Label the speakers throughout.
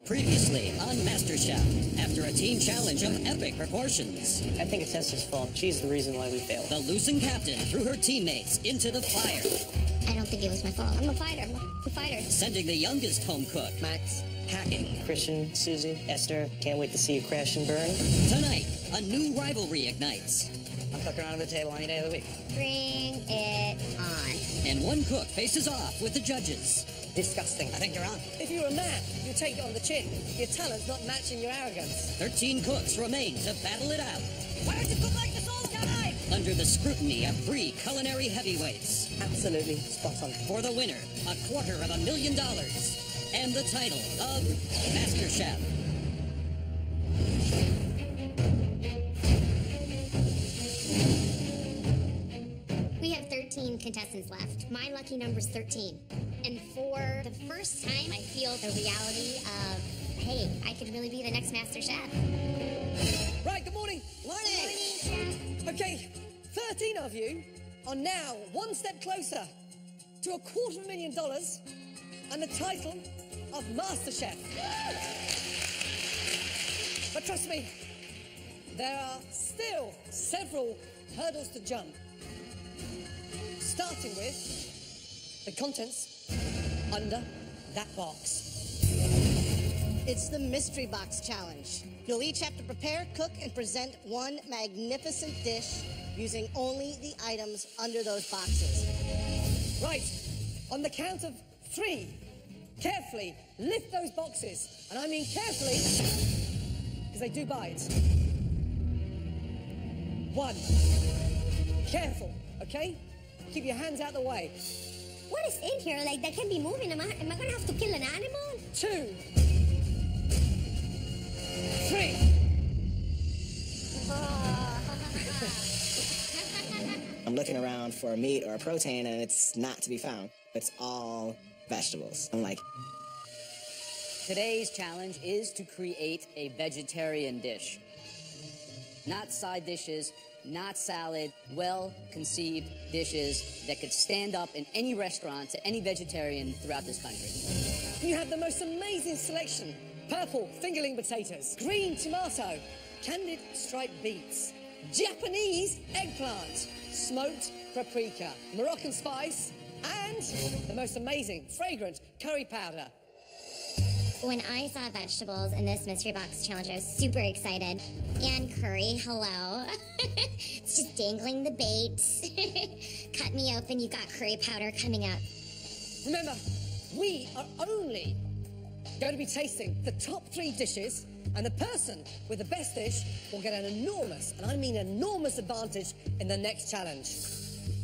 Speaker 1: Previously on MasterChef, after a team challenge of epic proportions.
Speaker 2: I think it's Esther's fault. She's the reason why we failed.
Speaker 1: The losing captain threw her teammates into the fire.
Speaker 3: I don't think it was my fault. I'm a fighter.
Speaker 1: Sending the youngest home cook,
Speaker 2: Max,
Speaker 1: packing.
Speaker 2: Christian, Susie, Esther, can't wait to see you crash and burn.
Speaker 1: Tonight, a new rivalry ignites.
Speaker 2: I'm fucking around the table any day of the week.
Speaker 3: Bring it on.
Speaker 1: And one cook faces off with the judges.
Speaker 2: Disgusting. I think you're on.
Speaker 4: If you were a man, you'd take it on the chin. Your talent's not matching your arrogance.
Speaker 1: 13 cooks remain to battle it out.
Speaker 4: Why don't you cook like this all the time?
Speaker 1: Under the scrutiny of 3 culinary heavyweights.
Speaker 4: Absolutely spot on.
Speaker 1: For the winner, $250,000 and the title of MasterChef.
Speaker 3: We have 13 contestants left. My lucky number's 13. And for the first time, I feel the reality of, hey, I could really be the next Master Chef.
Speaker 4: Right, good morning.
Speaker 3: Morning, Chef.
Speaker 4: Okay, 13 of you are now one step closer to $250,000 and the title of MasterChef. But trust me, there are still several hurdles to jump. Starting with the contents under that box.
Speaker 5: It's the Mystery Box Challenge. You'll each have to prepare, cook, and present one magnificent dish using only the items under those boxes.
Speaker 4: Right, on the count of 3, carefully lift those boxes. And I mean carefully, because they do bite. 1, careful, okay? Keep your hands out the way.
Speaker 3: What is in here? Like, that can be moving. Am I gonna have to kill an animal?
Speaker 4: 2, 3.
Speaker 6: I'm looking around for a meat or a protein, and it's not to be found. It's all vegetables. I'm like,
Speaker 7: Today's challenge is to create a vegetarian dish. Not side dishes, not salad, well-conceived dishes that could stand up in any restaurant to any vegetarian throughout this country.
Speaker 4: You have the most amazing selection. Purple fingerling potatoes, green tomato, candied striped beets, Japanese eggplant, smoked paprika, Moroccan spice, and the most amazing, fragrant curry powder.
Speaker 3: When I saw vegetables in this Mystery Box Challenge, I was super excited. And curry, hello. It's just dangling the bait. Cut me open, you got curry powder coming out.
Speaker 4: Remember, we are only going to be tasting the top 3 dishes, and the person with the best dish will get an enormous, and I mean enormous advantage in the next challenge.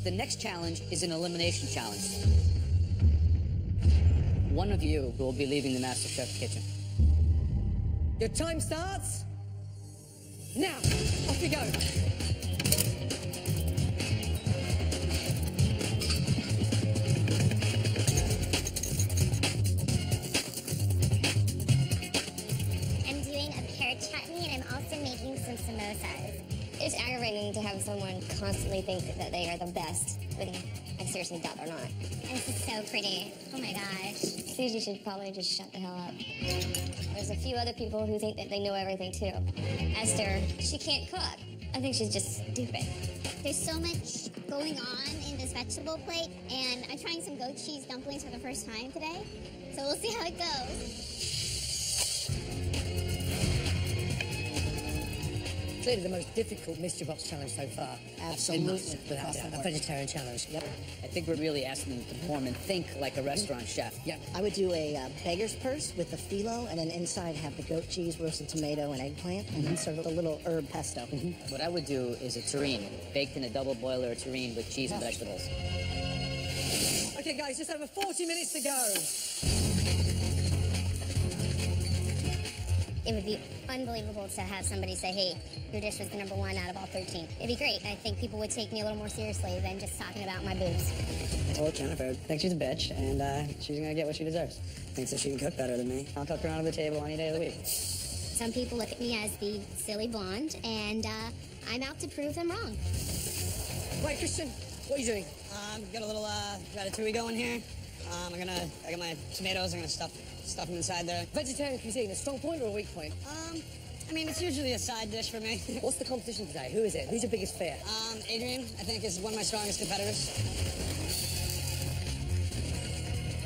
Speaker 7: The next challenge is an elimination challenge. One of you will be leaving the MasterChef kitchen.
Speaker 4: Your time starts now. Off you go.
Speaker 3: I'm doing a pear chutney and I'm also making some samosas. It's aggravating to have someone constantly think that they are the best when I seriously doubt they're not. And this is so pretty. Oh my gosh. Susie should probably just shut the hell up. There's a few other people who think that they know everything too. Esther, she can't cook. I think she's just stupid.
Speaker 8: There's so much going on in this vegetable plate, and I'm trying some goat cheese dumplings for the first time today. So we'll see how it goes.
Speaker 4: Clearly the most difficult Mystery Box challenge so far.
Speaker 5: Absolutely.
Speaker 4: Without doubt, a vegetarian challenge. Yep.
Speaker 7: I think we're really asking them to perform and think like a restaurant chef.
Speaker 4: Yep.
Speaker 5: I would do a beggar's purse with the phyllo, and then inside have the goat cheese, roasted tomato, and eggplant, and then serve with a little herb pesto.
Speaker 7: What I would do is a terrine, baked in a double boiler terrine with cheese and vegetables.
Speaker 4: Okay, guys, just over 40 minutes to go.
Speaker 3: It would be unbelievable to have somebody say, hey, your dish was the number 1 out of all 13. It'd be great. I think people would take me a little more seriously than just talking about my boobs.
Speaker 2: Well, Jennifer thinks she's a bitch, and she's gonna get what she deserves. Thinks that she can cook better than me. I'll cook her under the table any day of the week.
Speaker 3: Some people look at me as the silly blonde, and I'm out to prove them wrong.
Speaker 4: Right, Christian, what are you doing?
Speaker 2: Got a little ratatouille going here. I got my tomatoes. I'm gonna stuff stuff them inside there.
Speaker 4: Vegetarian cuisine, a strong point or a weak point?
Speaker 2: I mean, it's usually a side dish for me.
Speaker 4: What's the competition today? Who is it? Who's your biggest fear?
Speaker 2: Adrian, I think, is one of my strongest competitors.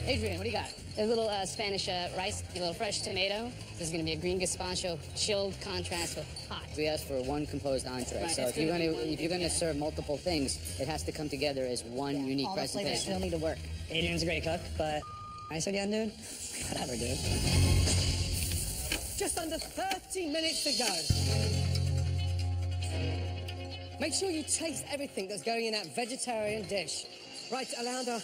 Speaker 7: Adrian, what do you got?
Speaker 9: A little Spanish rice, a little fresh tomato. This is going to be a green gazpacho, chilled contrast with hot.
Speaker 7: We asked for one composed entree,
Speaker 9: Right,
Speaker 7: so
Speaker 9: it's
Speaker 7: if you're
Speaker 9: gonna
Speaker 7: going
Speaker 9: be
Speaker 7: to
Speaker 9: one
Speaker 7: serve multiple things, it has to come together as one unique
Speaker 2: All the flavors
Speaker 7: presentation.
Speaker 2: still need to work. Adrian's a great cook, but nice again, dude. Whatever, dude.
Speaker 4: Just under 30 minutes to go. Make sure you taste everything that's going in that vegetarian dish. Right, Alanda,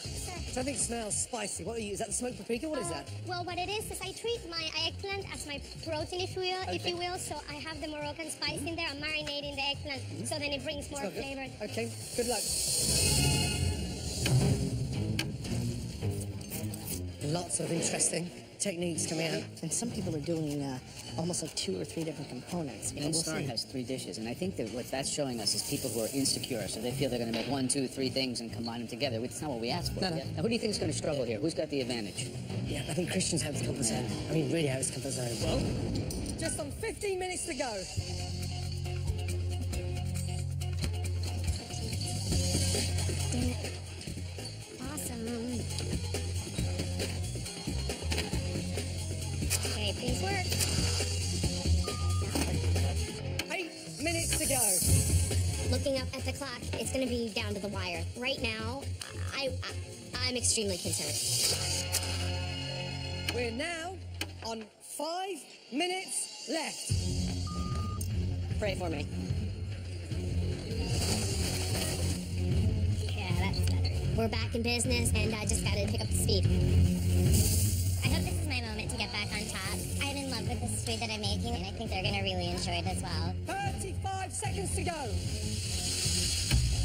Speaker 4: something smells spicy. What are you, is that the smoked paprika? What is that?
Speaker 8: Well, what it is I treat my eggplant as my protein, if you will. So I have the Moroccan spice in there. I'm marinating the eggplant, so then it brings more
Speaker 4: Smell good.
Speaker 8: flavor.
Speaker 4: Okay, good luck. Lots of interesting techniques coming out.
Speaker 5: And some people are doing almost like 2 or 3 different components.
Speaker 7: And Star has 3 dishes, and I think that what that's showing us is people who are insecure, so they feel they're going to make 1, 2, 3 things and combine them together. It's not what we asked for.
Speaker 4: No.
Speaker 7: Now, who do you think is going to struggle here? Who's got the advantage?
Speaker 4: Yeah, I think Christians have this comfort zone. I mean, really have this comfort zone. Well, just on 15 minutes to go.
Speaker 8: Awesome. Okay, please work.
Speaker 4: 8 minutes to go.
Speaker 8: Looking up at the clock, it's going to be down to the wire. Right now, I'm extremely concerned.
Speaker 4: We're now on 5 minutes left.
Speaker 2: Pray for me.
Speaker 8: Yeah, that's better. We're back in business, and I just got to pick up the speed. I hope this is my moment to get back on top. I'm in love with this food that I'm making, and I think they're going to really enjoy it as well.
Speaker 4: 35 seconds to go.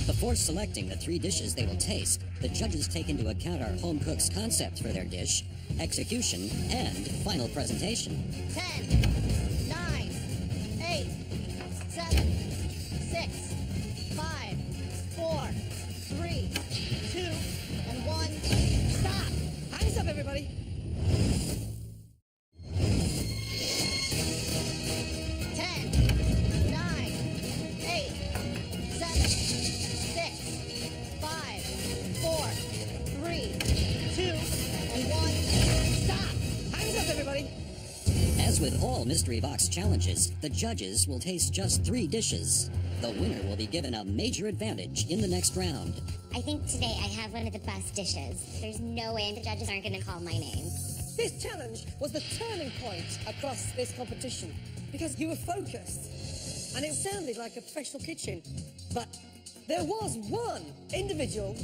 Speaker 1: Before selecting the 3 dishes they will taste, the judges take into account our home cook's concept for their dish, execution, and final presentation.
Speaker 5: 10, 9, 8, 7, 6, 5, 4, 3, 2, and 1. Stop!
Speaker 4: Hands up, everybody.
Speaker 5: 10, 9, 8, 7, 6, 5, 4, 3, 2, and 1. Stop!
Speaker 4: Hands up, everybody.
Speaker 1: As with all Mystery Box challenges, the judges will taste just 3 dishes. The winner will be given a major advantage in the next round.
Speaker 8: I think today I have one of the best dishes. There's no way the judges aren't going to call my name.
Speaker 4: This challenge was the turning point across this competition because you were focused and it sounded like a professional kitchen. But there was one individual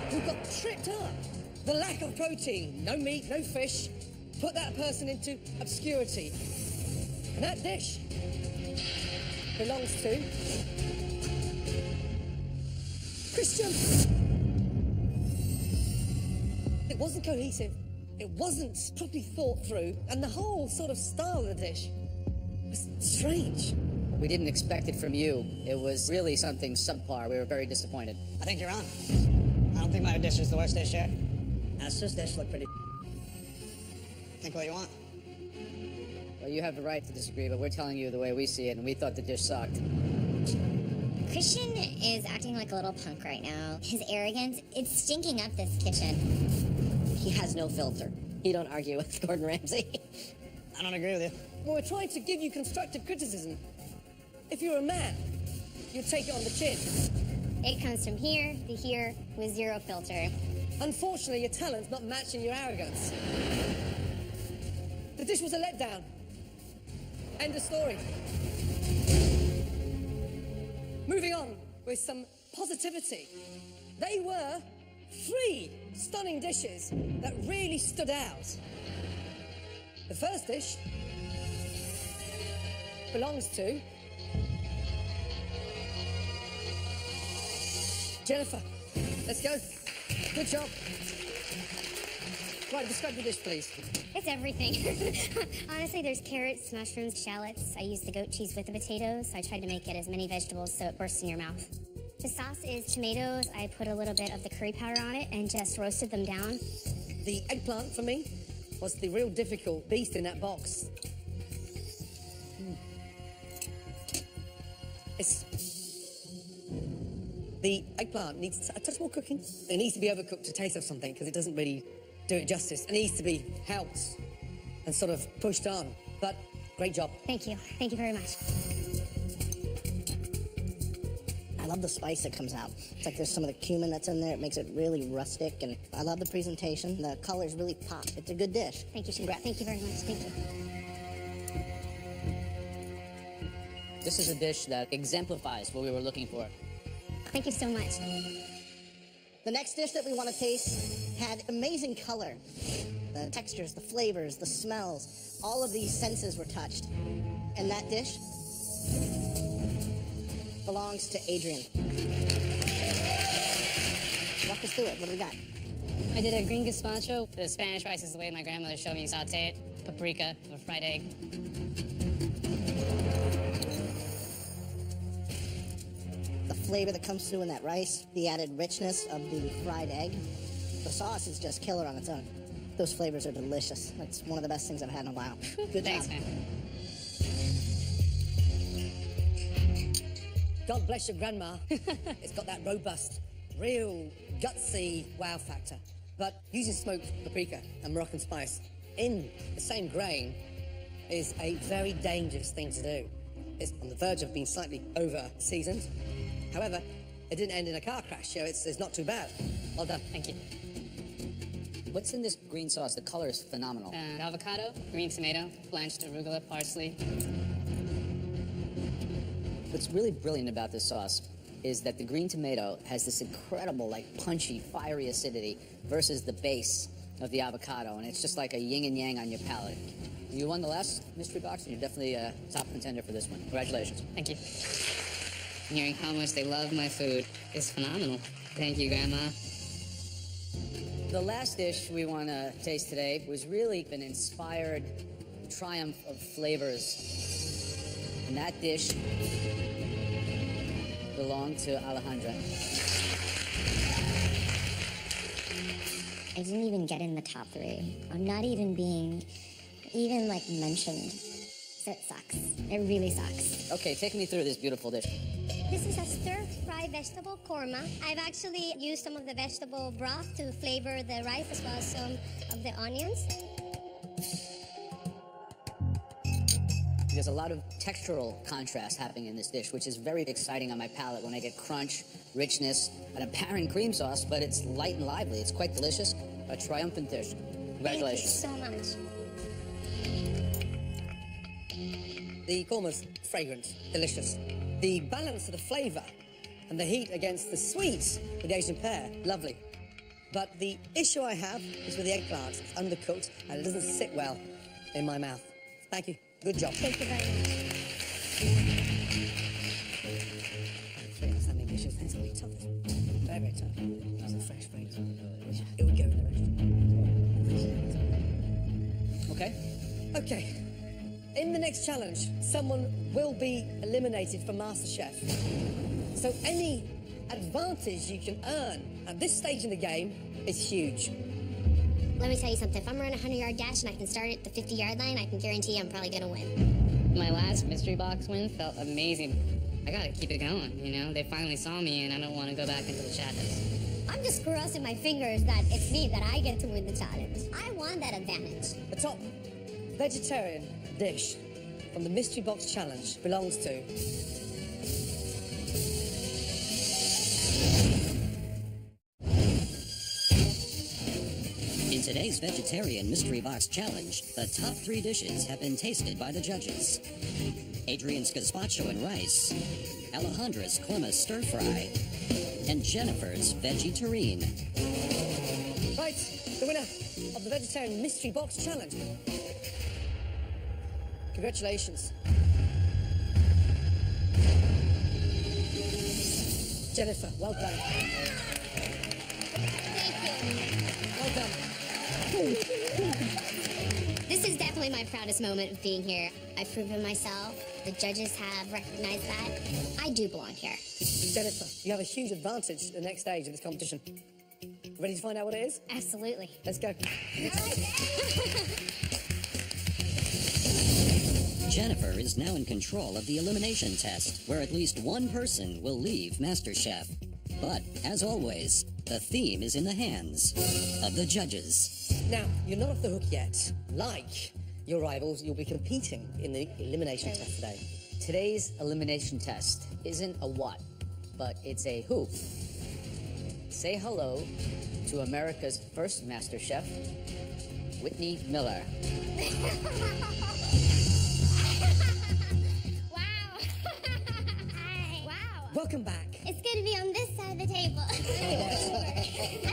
Speaker 4: who got tripped up. The lack of protein, no meat, no fish, put that person into obscurity. And that dish belongs to Christian. It wasn't cohesive. It wasn't properly thought through, and the whole sort of style of the dish was strange.
Speaker 7: We didn't expect it from you. It was really something subpar. We were very disappointed.
Speaker 2: I think you're on. I don't think my dish is the worst dish yet. Esther's dish looked pretty. Think what you want.
Speaker 7: Well, you have the right to disagree, but we're telling you the way we see it, and we thought the dish sucked.
Speaker 8: Christian is acting like a little punk right now. His arrogance, it's stinking up this kitchen.
Speaker 2: He has no filter. You don't argue with Gordon Ramsay. I don't agree with you.
Speaker 4: Well, we're trying to give you constructive criticism. If you're a man, you take it on the chin.
Speaker 8: It comes from here to here with 0 filter.
Speaker 4: Unfortunately, your talent's not matching your arrogance. The dish was a letdown. End of story. Moving on with some positivity. They were 3 stunning dishes that really stood out. The first dish belongs to Jennifer. Let's go. Good job. Right, describe the dish, please.
Speaker 8: It's everything. Honestly, there's carrots, mushrooms, shallots. I used the goat cheese with the potatoes. I tried to make it as many vegetables so it bursts in your mouth. The sauce is tomatoes. I put a little bit of the curry powder on it and just roasted them down.
Speaker 4: The eggplant for me was the real difficult beast in that box. The eggplant needs a touch more cooking. It needs to be overcooked to taste of something because it doesn't really do it justice. It needs to be helped and sort of pushed on. But great job.
Speaker 8: Thank you. Thank you very much.
Speaker 5: I love the spice that comes out. It's like there's some of the cumin that's in there. It makes it really rustic, and I love the presentation. The colors really pop. It's a good dish.
Speaker 8: Thank you, Chef. Thank you very much. Thank you.
Speaker 7: This is a dish that exemplifies what we were looking for.
Speaker 8: Thank you so much.
Speaker 5: The next dish that we want to taste had amazing color. The textures, the flavors, the smells, all of these senses were touched. And that dish belongs to Adrian. Walk us through it. What do we got?
Speaker 9: I did a green gazpacho. The Spanish rice is the way my grandmother showed me to saute it. Paprika, a fried egg.
Speaker 5: The flavor that comes through in that rice, the added richness of the fried egg. The sauce is just killer on its own. Those flavors are delicious. That's one of the best things I've had in a while. Good
Speaker 9: Thanks,
Speaker 5: job.
Speaker 9: man.
Speaker 4: God bless your grandma. It's got that robust, real gutsy wow factor. But using smoked paprika and Moroccan spice in the same grain is a very dangerous thing to do. It's on the verge of being slightly over-seasoned. However, it didn't end in a car crash, so it's not too bad. Well done.
Speaker 9: Thank you.
Speaker 7: What's in this green sauce? The color is phenomenal.
Speaker 9: Avocado, green tomato, blanched arugula, parsley.
Speaker 7: What's really brilliant about this sauce is that the green tomato has this incredible, like, punchy, fiery acidity versus the base of the avocado, and it's just like a yin and yang on your palate. You won the last mystery box, and you're definitely a top contender for this one. Congratulations.
Speaker 9: Thank you. Hearing how much they love my food is phenomenal. Thank you, Grandma.
Speaker 7: The last dish we want to taste today was really an inspired triumph of flavors. And that dish belonged to Alejandra.
Speaker 8: I didn't even get in the top 3. I'm not even being like mentioned. So it sucks. It really sucks.
Speaker 7: Okay, take me through this beautiful dish.
Speaker 8: This is a stir-fry vegetable korma. I've actually used some of the vegetable broth to flavor the rice as well as some of the onions.
Speaker 7: There's a lot of textural contrast happening in this dish, which is very exciting on my palate when I get crunch, richness, an apparent cream sauce, but it's light and lively. It's quite delicious. A triumphant dish. Congratulations.
Speaker 8: Thank you so much.
Speaker 4: The korma's fragrant, delicious. The balance of the flavor and the heat against the sweet with the Asian pear, lovely. But the issue I have is with the eggplant. It's undercooked and it doesn't sit well in my mouth. Thank you. Good job.
Speaker 8: Thank you very much.
Speaker 4: 3 outstanding dishes. It's going to be tough. Very, very tough. That's a fresh flavour. It would go in the restaurant. Okay. In the next challenge, someone will be eliminated from MasterChef. So any advantage you can earn at this stage in the game is huge.
Speaker 8: Let me tell you something. If I'm running a 100-yard dash and I can start at the 50-yard line, I can guarantee I'm probably going to win.
Speaker 9: My last mystery box win felt amazing. I gotta keep it going, you know? They finally saw me and I don't want to go back into the shadows.
Speaker 8: I'm just crossing my fingers that it's me, that I get to win the challenge. I want that advantage.
Speaker 4: The top vegetarian dish from the Mystery Box Challenge belongs to...
Speaker 1: In today's Vegetarian Mystery Box Challenge, the top 3 dishes have been tasted by the judges. Adrian's gazpacho and rice, Alejandra's korma stir-fry, and Jennifer's veggie terrine.
Speaker 4: Right, the winner of the Vegetarian Mystery Box Challenge. Congratulations. Jennifer, well done.
Speaker 8: Thank you.
Speaker 4: Well done.
Speaker 8: This is definitely my proudest moment of being here. I've proven myself. The judges have recognized that. I do belong here.
Speaker 4: Jennifer, you have a huge advantage at the next stage of this competition. Ready to find out what it is?
Speaker 8: Absolutely.
Speaker 4: Let's go.
Speaker 1: Jennifer is now in control of the elimination test, where at least one person will leave MasterChef. But, as always, the theme is in the hands of the judges.
Speaker 4: Now, you're not off the hook yet. Like your rivals, you'll be competing in the elimination test today.
Speaker 7: Today's elimination test isn't a what, but it's a who. Say hello to America's first MasterChef, Whitney Miller.
Speaker 8: Wow. Hi. Wow.
Speaker 4: Welcome back.
Speaker 8: It's good to be on this side of the table. I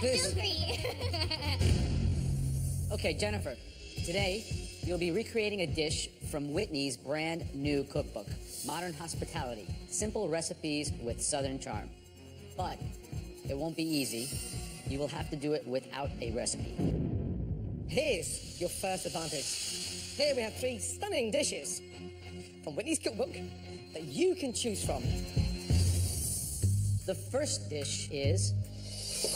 Speaker 8: feel free.
Speaker 7: Okay, Jennifer, today you'll be recreating a dish from Whitney's brand new cookbook, Modern Hospitality, Simple Recipes with Southern Charm. But it won't be easy. You will have to do it without a recipe.
Speaker 4: Here's your first advantage. Here we have 3 stunning dishes from Whitney's cookbook that you can choose from.
Speaker 7: The first dish is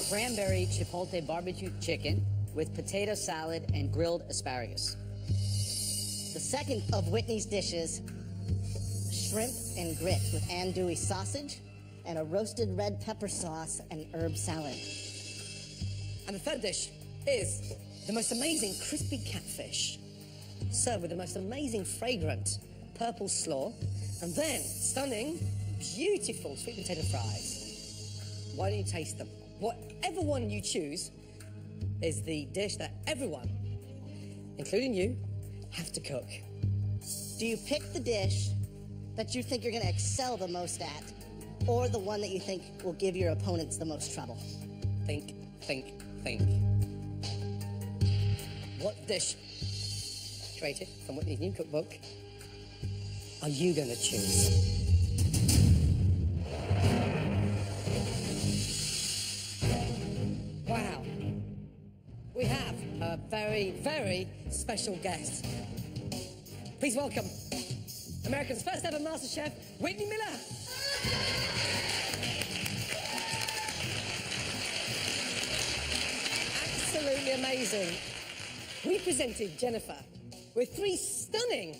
Speaker 7: cranberry chipotle barbecue chicken with potato salad and grilled asparagus.
Speaker 5: The second of Whitney's dishes, shrimp and grits with andouille sausage and a roasted red pepper sauce and herb salad.
Speaker 4: And the third dish is the most amazing crispy catfish, served with the most amazing fragrant purple slaw, and then stunning, beautiful sweet potato fries. Why don't you taste them? Whatever one you choose is the dish that everyone, including you, have to cook.
Speaker 5: Do you pick the dish that you think you're going to excel the most at, or the one that you think will give your opponents the most trouble?
Speaker 4: Think, think, think. What dish, created from Whitney's new cookbook, are you going to choose? Wow. We have a very, very special guest. Please welcome America's first ever MasterChef, Whitney Miller. Absolutely amazing. We presented Jennifer with 3 stunning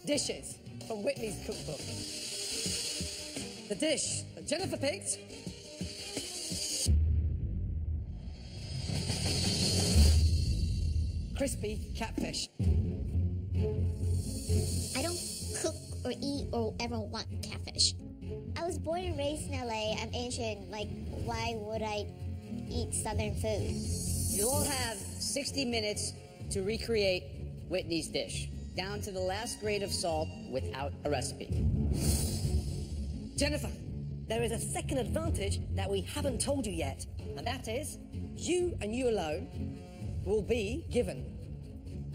Speaker 4: dishes from Whitney's cookbook. The dish that Jennifer picked crispy catfish.
Speaker 8: I don't cook or eat or ever want catfish. I was born and raised in LA. I'm Asian. Like, why would I eat Southern food?
Speaker 7: You'll all have 60 minutes to recreate Whitney's dish, down to the last grade of salt without a recipe.
Speaker 4: Jennifer, there is a second advantage that we haven't told you yet, and that is you and you alone will be given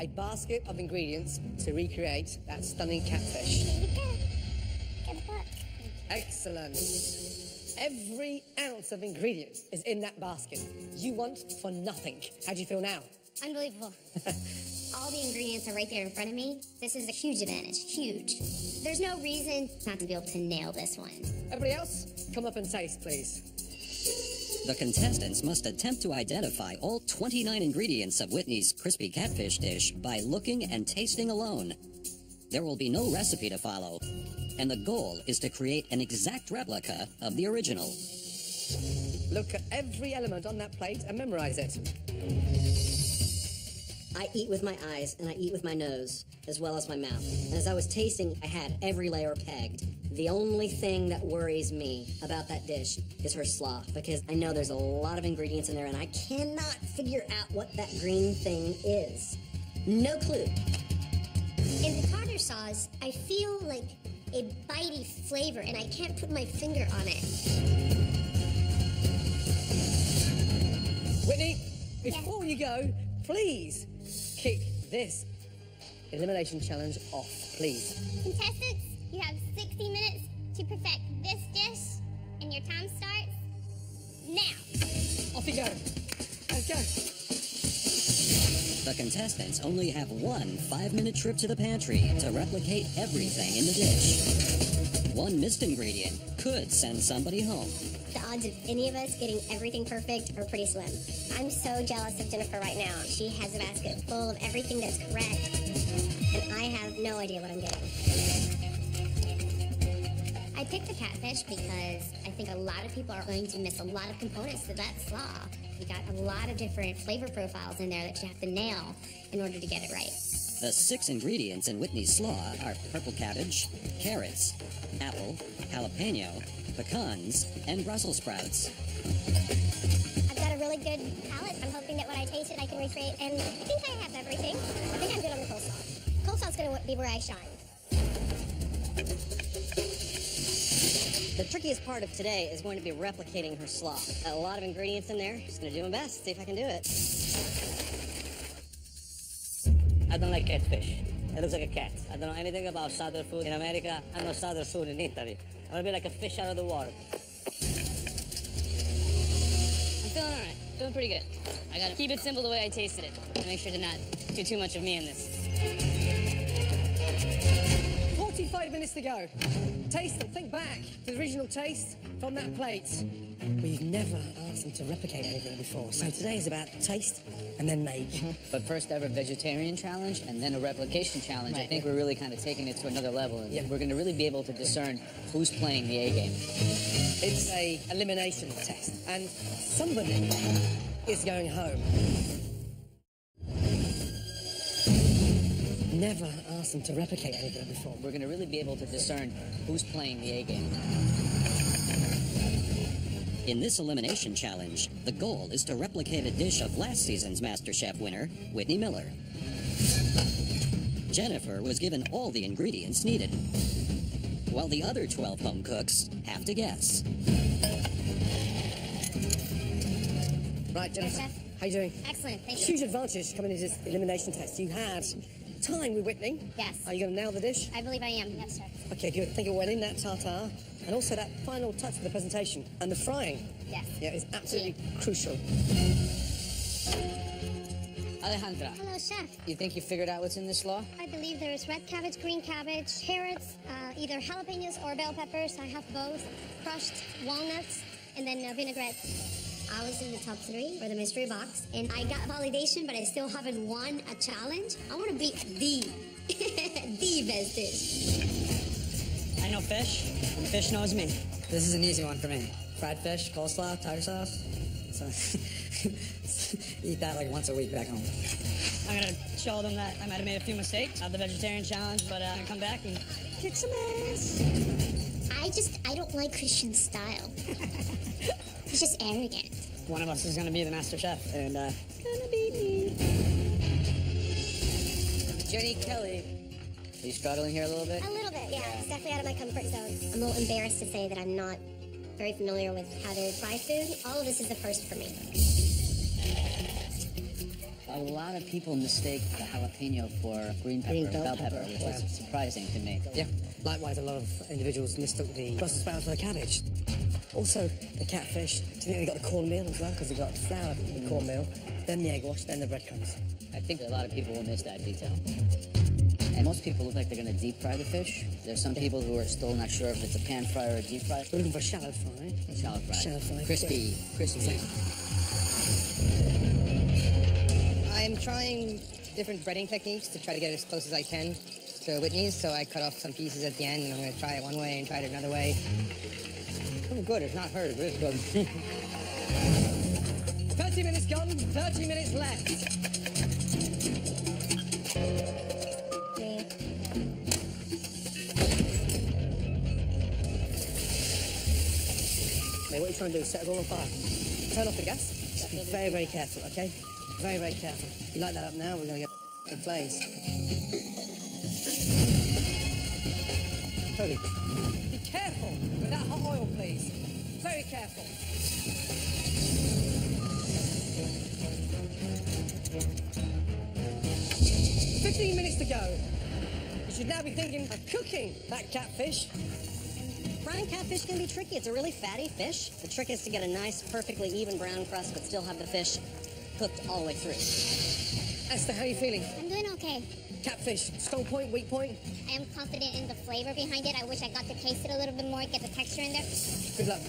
Speaker 4: a basket of ingredients to recreate that stunning catfish.
Speaker 8: Good luck.
Speaker 4: Excellent. Every ounce of ingredients is in that basket. You want for nothing. How do you feel now?
Speaker 8: Unbelievable. All the ingredients are right there in front of me. This is a huge advantage. Huge. There's no reason not to be able to nail this one.
Speaker 4: Everybody else, come up and taste, please.
Speaker 1: The contestants must attempt to identify all 29 ingredients of Whitney's crispy catfish dish by looking and tasting alone. There will be no recipe to follow, and the goal is to create an exact replica of the original.
Speaker 4: Look at every element on that plate and memorize it.
Speaker 2: I eat with my eyes and I eat with my nose, as well as my mouth. And as I was tasting, I had every layer pegged. The only thing that worries me about that dish is her slaw, because I know there's a lot of ingredients in there and I cannot figure out what that green thing is. No clue.
Speaker 8: In the tartar sauce, I feel like a bitey flavor, and I can't put my finger on it.
Speaker 4: Whitney, before you go, please kick this elimination challenge off, please.
Speaker 8: Contestants, you have 60 minutes to perfect this dish, and your time starts now.
Speaker 4: Off you go. Let's go.
Speaker 1: The contestants only have one 5-minute trip to the pantry to replicate everything in the dish. one missed ingredient could send somebody home.
Speaker 8: The odds of any of us getting everything perfect are pretty slim. I'm so jealous of Jennifer right now. She has a basket full of everything that's correct, and I have no idea what I'm getting. I picked the catfish because I think a lot of people are going to miss a lot of components to that slaw. We got a lot of different flavor profiles in there that you have to nail in order to get it right.
Speaker 1: The 6 ingredients in Whitney's slaw are purple cabbage, carrots, apple, jalapeno, pecans, and Brussels sprouts.
Speaker 8: I've got a really good palate. I'm hoping that when I taste it, I can recreate, and I think I have everything. I think I'm good on the coleslaw. Coleslaw's going to be where I shine.
Speaker 2: The trickiest part of today is going to be replicating her slaw. A lot of ingredients in there. Just going to do my best, see if I can do it.
Speaker 10: I don't like catfish. It looks like a cat. I don't know anything about southern food in America. I know southern food in Italy. I want to be like a fish out of the water.
Speaker 9: I'm feeling all right. Feeling pretty good. I gotta keep it simple the way I tasted it. And make sure to not do too much of me in this.
Speaker 4: 45 minutes to go. Taste and think back to the original taste from that plate. We've never asked them to replicate anything before, so today is about taste and then make.
Speaker 7: But first ever vegetarian challenge and then a replication challenge.
Speaker 4: Right.
Speaker 7: I think we're really kind of taking it to another level. And
Speaker 4: Yeah.
Speaker 7: we're going to really be able to discern who's playing the A game.
Speaker 4: It's a elimination test, and somebody is going home. Never asked them to replicate anything before.
Speaker 7: We're going to really be able to discern who's playing the A game.
Speaker 1: In this elimination challenge, the goal is to replicate a dish of last season's MasterChef winner, Whitney Miller. Jennifer was given all the ingredients needed, while the other 12 home cooks have to guess.
Speaker 4: Right, Jennifer,
Speaker 8: Chef.
Speaker 4: how you doing?
Speaker 8: Excellent, thank you.
Speaker 4: Huge advantage coming into this elimination test. You had time with Whitney.
Speaker 8: Yes.
Speaker 4: Are you going to nail the dish?
Speaker 8: I believe I am. Yes, sir.
Speaker 4: Okay, good. I think it went in that tartare, and also that final touch of the presentation and the frying.
Speaker 8: Yes.
Speaker 4: Yeah, is absolutely crucial.
Speaker 7: Alejandra,
Speaker 8: Hello, chef.
Speaker 7: you think you figured out what's in this slaw?
Speaker 8: I believe there's red cabbage, green cabbage, carrots, either jalapenos or bell peppers. I have both, crushed walnuts, and then vinaigrette. I was in the top 3 for the mystery box, and I got validation, but I still haven't won a challenge. I want to be the best dish.
Speaker 11: I know fish, and fish knows me. This is an easy one for me. Fried fish, coleslaw, tartar sauce. So eat that like once a week back home. I'm gonna show them that I might have made a few mistakes of the vegetarian challenge, but I'm gonna come back and kick some ass.
Speaker 8: I don't like Christian style. He's just arrogant.
Speaker 11: One of us is gonna be the master chef, and gonna be me.
Speaker 7: Jenny Kelly. Are you struggling here a little bit?
Speaker 8: A little bit, yeah. It's definitely out of my comfort zone. I'm a little embarrassed to say that I'm not very familiar with how to fry food. All of this is the first for me.
Speaker 7: A lot of people mistake the jalapeno for green pepper, bell pepper, which is surprising to me.
Speaker 4: Yeah. Likewise, a lot of individuals mistook the Brussels sprouts for the cabbage. Also, the catfish. Do you think they got the cornmeal as well? Because they got the flour in the cornmeal, then the egg wash, then the breadcrumbs.
Speaker 7: I think a lot of people will miss that detail. And most people look like they're going to deep fry the fish. There's some people who are still not sure if it's a pan fry or a deep fry.
Speaker 4: We're looking for shallow fry.
Speaker 7: Shallow fry.
Speaker 4: Shallow fry.
Speaker 7: Crispy. Crispy.
Speaker 12: I'm trying different breading techniques to try to get as close as I can to Whitney's, so I cut off some pieces at the end, and I'm going to try it one way and try it another way. Oh, good. It's not hurt. It is good.
Speaker 4: 30 minutes gone, 30 minutes left. Okay, what are you trying to do? Set it all on fire. Turn off the gas. Just be very, very careful, okay? Very, very careful. If you light that up now, we're going to get in flames. Totally. Be careful with that hot oil, please. Very careful. "15 minutes to go. You should now be thinking of cooking that catfish."
Speaker 2: Frying catfish can be tricky. It's a really fatty fish. The trick is to get a nice, perfectly even brown crust, but still have the fish cooked all the way through.
Speaker 4: Esther, how are you feeling?
Speaker 8: I'm doing okay.
Speaker 4: Catfish, strong point, weak point?
Speaker 3: I am confident in the flavor behind it. I wish I got to taste it a little bit more, get the texture in there.
Speaker 4: Good luck.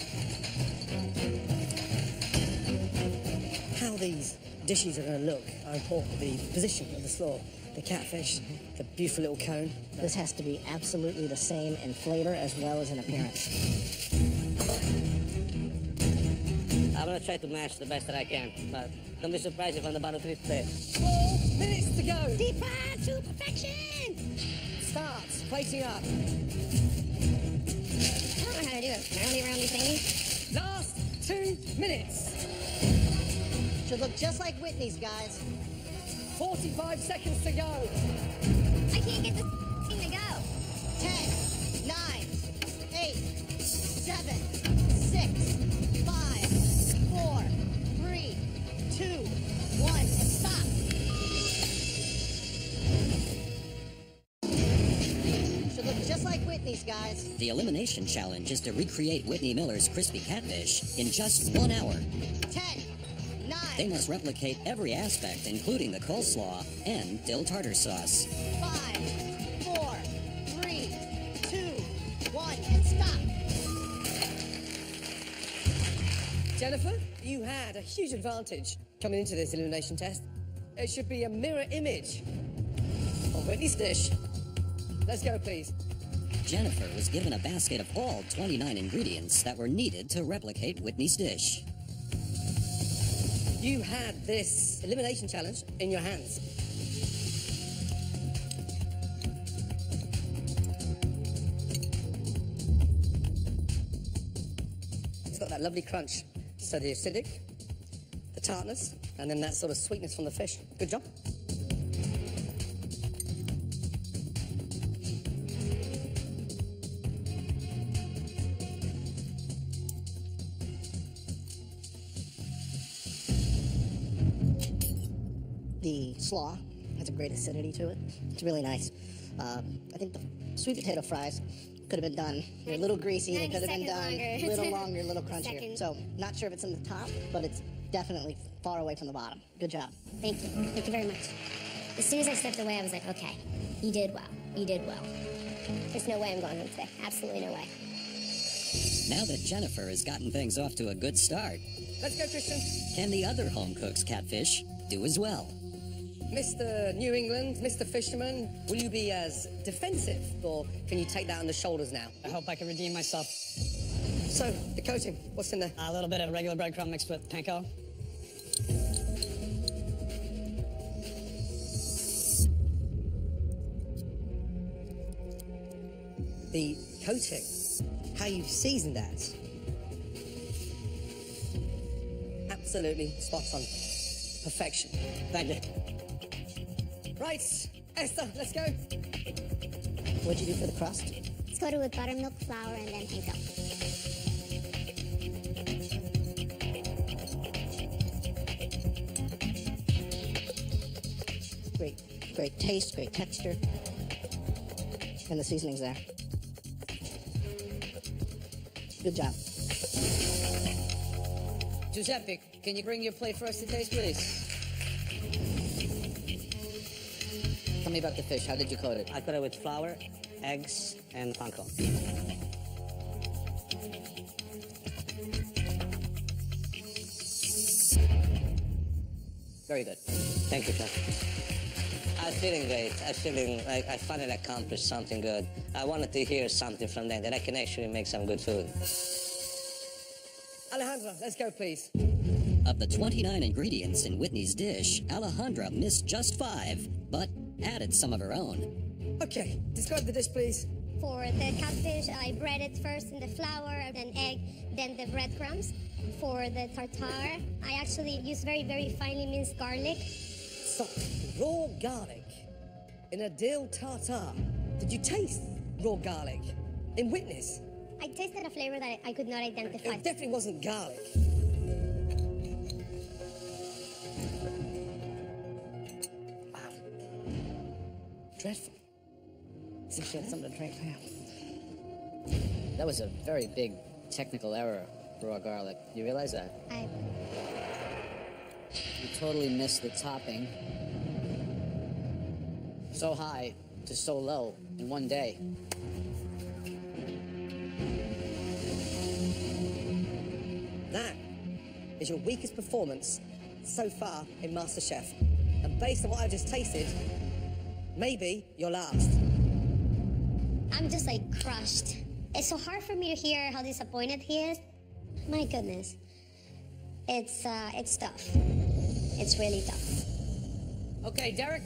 Speaker 4: How these dishes are going to look are important. The position of the slaw, the catfish, the beautiful little cone.
Speaker 5: This has to be absolutely the same in flavor as well as in appearance.
Speaker 10: I'm gonna try to match the best that I can, but don't be surprised if on the bottom 3 today.
Speaker 4: 4 minutes to go.
Speaker 5: Deep fried to perfection!
Speaker 4: Start plating up.
Speaker 3: I don't know how to do it. Apparently around these things.
Speaker 4: Last 2 minutes.
Speaker 5: Should look just like Whitney's, guys.
Speaker 4: 45 seconds to go.
Speaker 3: I can't get this thing to go.
Speaker 5: 10, 9, 8, 7, 6, 5, 4, 3, 2, 1, and stop. Should look just like Whitney's, guys.
Speaker 1: The elimination challenge is to recreate Whitney Miller's crispy catfish in just 1 hour.
Speaker 5: 10, 9,
Speaker 1: They must replicate every aspect, including the coleslaw and dill tartar sauce.
Speaker 5: 5, 4, 3, 2, 1, and stop.
Speaker 4: Jennifer, you had a huge advantage coming into this elimination test. It should be a mirror image of Whitney's dish. Let's go, please.
Speaker 1: Jennifer was given a basket of all 29 ingredients that were needed to replicate Whitney's dish.
Speaker 4: You had this elimination challenge in your hands. It's got that lovely crunch. So the acidic, the tartness, and then that sort of sweetness from the fish. Good job.
Speaker 5: The slaw has a great acidity to it. It's really nice. I think the sweet potato fries could have been done. They're a little greasy. They could have been done a little longer, a little crunchier.
Speaker 3: Second.
Speaker 5: So not sure if it's in the top, but it's definitely far away from the bottom. Good job.
Speaker 3: Thank you. Thank you very much. As soon as I stepped away, I was like, okay, you did well. You did well. There's no way I'm going home today. Absolutely no way.
Speaker 1: Now that Jennifer has gotten things off to a good start,
Speaker 4: Let's go, Christian.
Speaker 1: can the other home cook's catfish do as well?
Speaker 4: Mr. New England, Mr. Fisherman, will you be as defensive, or can you take that on the shoulders now?
Speaker 11: I hope I can redeem myself.
Speaker 4: So, the coating, what's in there?
Speaker 11: A little bit of regular breadcrumb mixed with panko.
Speaker 4: The coating, how you season that. Absolutely spot on. Perfection.
Speaker 10: Thank you.
Speaker 4: Right, Esther, let's go.
Speaker 5: What'd you do for the crust?
Speaker 3: Let's go to with buttermilk, flour, and then panko.
Speaker 5: Great taste, great texture. And the seasoning's there. Good job.
Speaker 7: Giuseppe, can you bring your plate for us to taste, please? Tell me about the fish. How did you coat it?
Speaker 10: I coat it with flour, eggs, and panko.
Speaker 7: Very good.
Speaker 10: Thank you, Chef. I'm feeling great. I'm feeling like I finally accomplished something good. I wanted to hear something from them that I can actually make some good food.
Speaker 4: Alejandra, let's go, please.
Speaker 1: Of the 29 ingredients in Whitney's dish, Alejandra missed just 5, but added some of her own.
Speaker 4: Okay, describe the dish, please.
Speaker 3: For the catfish, I bread it first in the flour, then egg, then the breadcrumbs. For the tartare, I actually use very, very finely minced garlic.
Speaker 4: Stop. Raw garlic in a dill tartare. Did you taste raw garlic in Whitney's?
Speaker 3: I tasted a flavor that I could not identify.
Speaker 4: It definitely wasn't garlic. Wow. Dreadful. See if she had something to drink. Yeah.
Speaker 7: That was a very big technical error, raw garlic. You realize that? You totally missed the topping. so high to so low in one day.
Speaker 4: That is your weakest performance so far in MasterChef. And based on what I've just tasted, maybe your last.
Speaker 8: I'm just like crushed. It's so hard for me to hear how disappointed he is. My goodness. It's tough. It's really tough.
Speaker 7: Okay, Derek.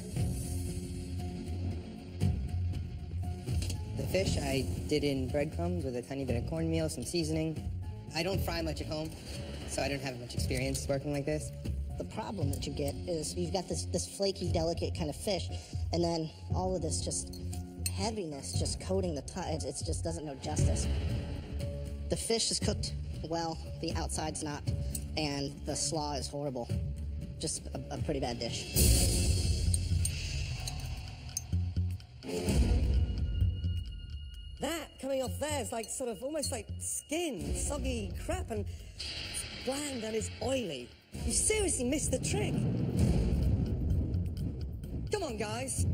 Speaker 12: The fish I did in breadcrumbs with a tiny bit of cornmeal, some seasoning. I don't fry much at home, so I don't have much experience working like this.
Speaker 5: The problem that you get is you've got this flaky, delicate kind of fish, and then all of this just heaviness just coating the top. It just doesn't know justice. The fish is cooked well, the outside's not, and the slaw is horrible. Just a pretty bad dish.
Speaker 4: That coming off there is like sort of almost like skin, soggy crap, and it's bland and it's oily. You seriously missed the trick. Come on, guys.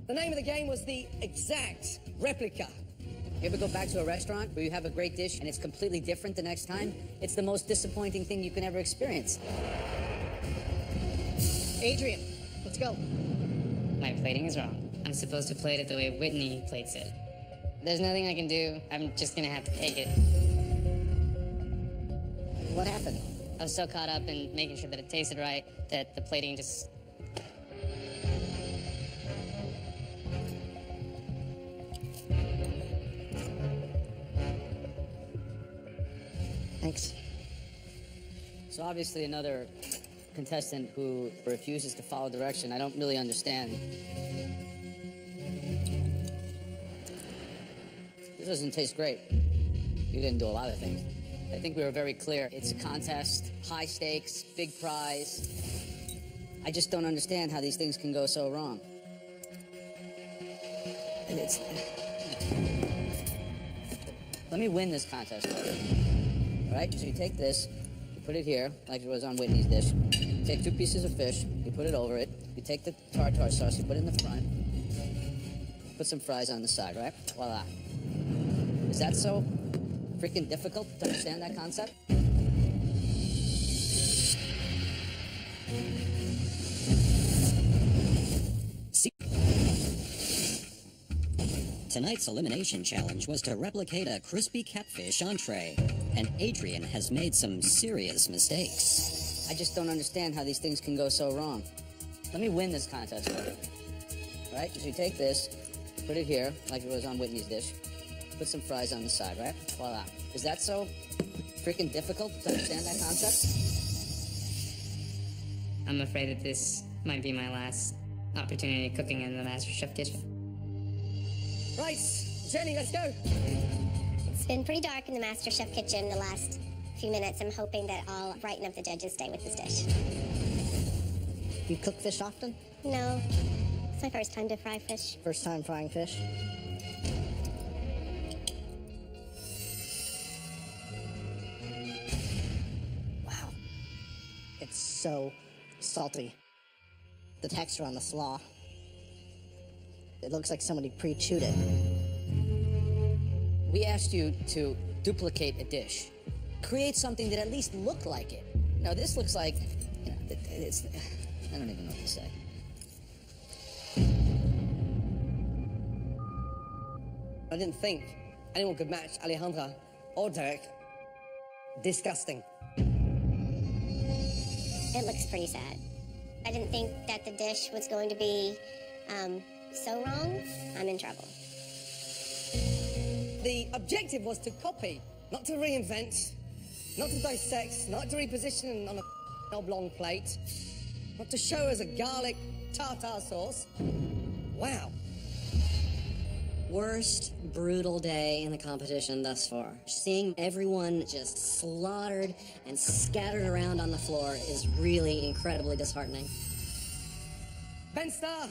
Speaker 4: The name of the game was the exact replica.
Speaker 7: You ever go back to a restaurant where you have a great dish and it's completely different the next time? It's the most disappointing thing you can ever experience.
Speaker 5: Adrian, let's go.
Speaker 9: My plating is wrong. I'm supposed to plate it the way Whitney plates it. There's nothing I can do. I'm just gonna have to take it.
Speaker 5: What happened?
Speaker 9: I was so caught up in making sure that it tasted right that the plating just...
Speaker 5: Thanks.
Speaker 7: So obviously another contestant who refuses to follow direction. I don't really understand. This doesn't taste great. You didn't do a lot of things. I think we were very clear. It's a contest, high stakes, big prize. I just don't understand how these things can go so wrong. And it's... Let me win this contest, all right? So you take this, you put it here, like it was on Whitney's dish. You take 2 pieces of fish, you put it over it. You take the tartare sauce, you put it in the front. Put some fries on the side, right? Voila. Is that so freaking difficult to understand that concept?
Speaker 1: Tonight's elimination challenge was to replicate a crispy catfish entree, and Adrian has made some serious mistakes.
Speaker 7: I just don't understand how these things can go so wrong. Let me win this contest, all right? So you take this, you put it here, like it was on Whitney's dish. Put some fries on the side, right? Voila. Is that so freaking difficult to understand that concept?
Speaker 9: I'm afraid that this might be my last opportunity cooking in the MasterChef kitchen.
Speaker 4: Right, Jenny, let's go.
Speaker 8: It's been pretty dark in the MasterChef kitchen the last few minutes. I'm hoping that I'll brighten up the judges' day with this dish.
Speaker 5: You cook fish often?
Speaker 8: No, it's my first time to fry fish.
Speaker 5: First time frying fish? Wow. It's so salty. The texture on the slaw. It looks like somebody pre-chewed it.
Speaker 7: We asked you to duplicate a dish. Create something that at least looked like it. Now, this looks like, you know, it's, I don't even know what to say.
Speaker 4: I didn't think anyone could match Alejandra or Derek. Disgusting.
Speaker 8: It looks pretty sad. I didn't think that the dish was going to be so wrong. I'm in trouble.
Speaker 4: The objective was to copy, not to reinvent, not to dissect, not to reposition on a oblong plate, not to show as a garlic tartare sauce. Wow.
Speaker 2: Worst brutal day in the competition thus far. Seeing everyone just slaughtered and scattered around on the floor is really incredibly disheartening.
Speaker 4: Ben Starr.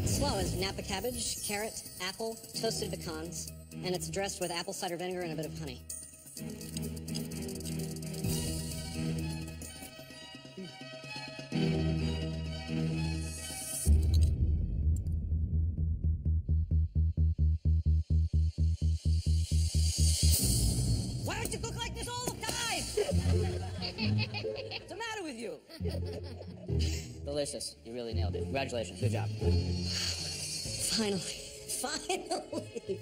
Speaker 2: Slaw is Napa cabbage, carrot, apple, toasted pecans, and it's dressed with apple cider vinegar and a bit of honey.
Speaker 7: like to cook like this all the time. What's the matter with you? Delicious. You really nailed it. Congratulations. Good job.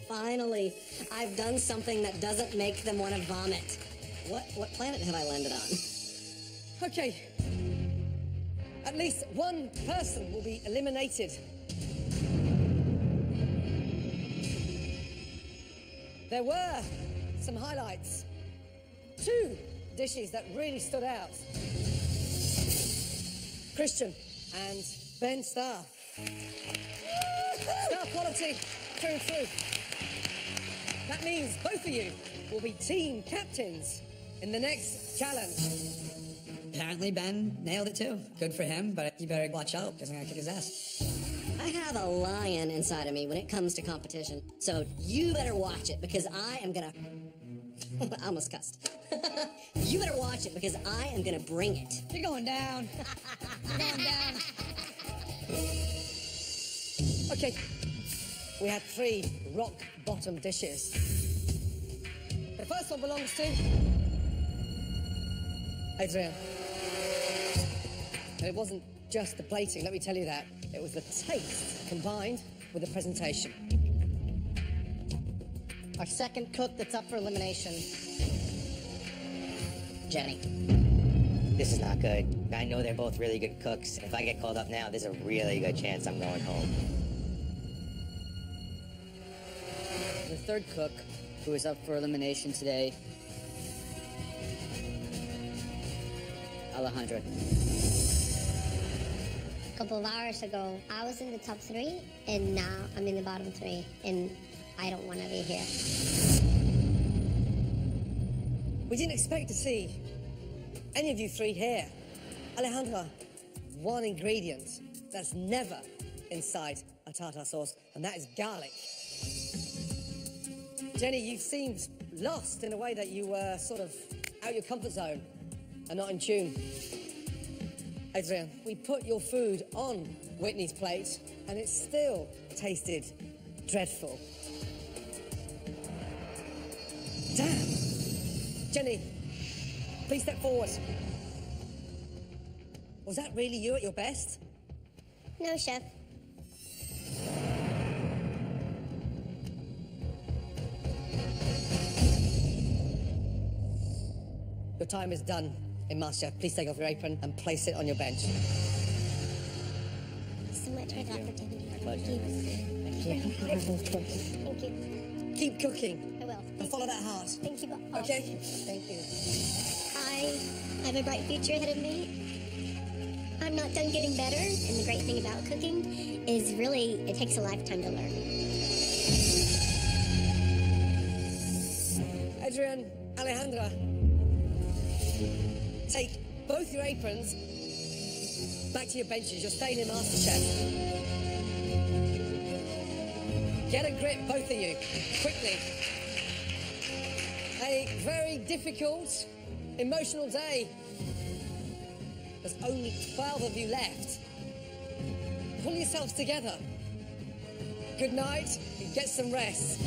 Speaker 2: Finally, I've done something that doesn't make them want to vomit. What planet have I landed on?
Speaker 4: Okay. At least one person will be eliminated. There were some highlights. 2 dishes that really stood out. Christian and Ben Starr. Star quality through and through. That means both of you will be team captains in the next challenge.
Speaker 11: Apparently Ben nailed it too. Good for him, but you better watch out because I'm gonna kick his ass.
Speaker 2: I have a lion inside of me when it comes to competition, so you better watch it because I am gonna... I almost cussed. You better watch it because I am gonna bring it.
Speaker 4: You're going down. You're going down. Okay, we had 3 rock bottom dishes. The first one belongs to Adrian. And it wasn't just the plating, let me tell you that. It was the taste combined with the presentation.
Speaker 5: Our second cook that's up for elimination,
Speaker 2: Jenny.
Speaker 13: This is not good. I know they're both really good cooks. If I get called up now, there's a really good chance I'm going home.
Speaker 7: The third cook who is up for elimination today, Alejandra.
Speaker 8: A couple of hours ago, I was in the top 3, and now I'm in the bottom 3, and I don't want to be here.
Speaker 4: We didn't expect to see any of you 3 here. Alejandra, one ingredient that's never inside a tartar sauce, and that is garlic. Jenny, you seemed lost in a way that you were sort of out your comfort zone and not in tune. Adrian, we put your food on Whitney's plate, and it still tasted dreadful. Damn! Jenny, please step forward. Was that really you at your best?
Speaker 8: No, chef.
Speaker 4: Your time is done in MasterChef. Please take off your apron and place it on your bench.
Speaker 8: So much for the opportunity.
Speaker 13: My pleasure.
Speaker 8: Thank you.
Speaker 4: Keep cooking.
Speaker 8: I will.
Speaker 4: And follow that heart.
Speaker 8: Thank you.
Speaker 4: Okay?
Speaker 5: thank you.
Speaker 8: I have a bright future ahead of me. I'm not done getting better, and the great thing about cooking is really it takes a lifetime to learn.
Speaker 4: Adrian, Alejandra, take both your aprons back to your benches. You're staying in MasterChef. Get a grip, both of you, quickly. A very difficult, emotional day. There's only 12 of you left. Pull yourselves together. Good night, and get some rest.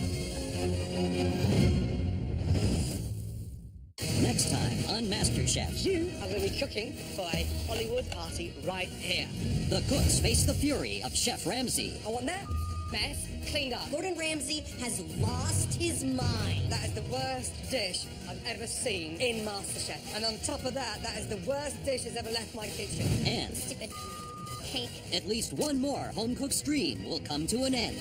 Speaker 1: Next time on MasterChef,
Speaker 4: You are going to be cooking for a Hollywood party right here.
Speaker 1: the cooks face the fury of Chef Ramsay.
Speaker 4: I want that mess cleaned up.
Speaker 2: Gordon Ramsay has lost his mind.
Speaker 4: That is the worst dish I've ever seen in MasterChef. And on top of that, that is the worst dish that's ever left my kitchen.
Speaker 1: And
Speaker 8: Stupid cake.
Speaker 1: at least one more home-cooked stream will come to an end.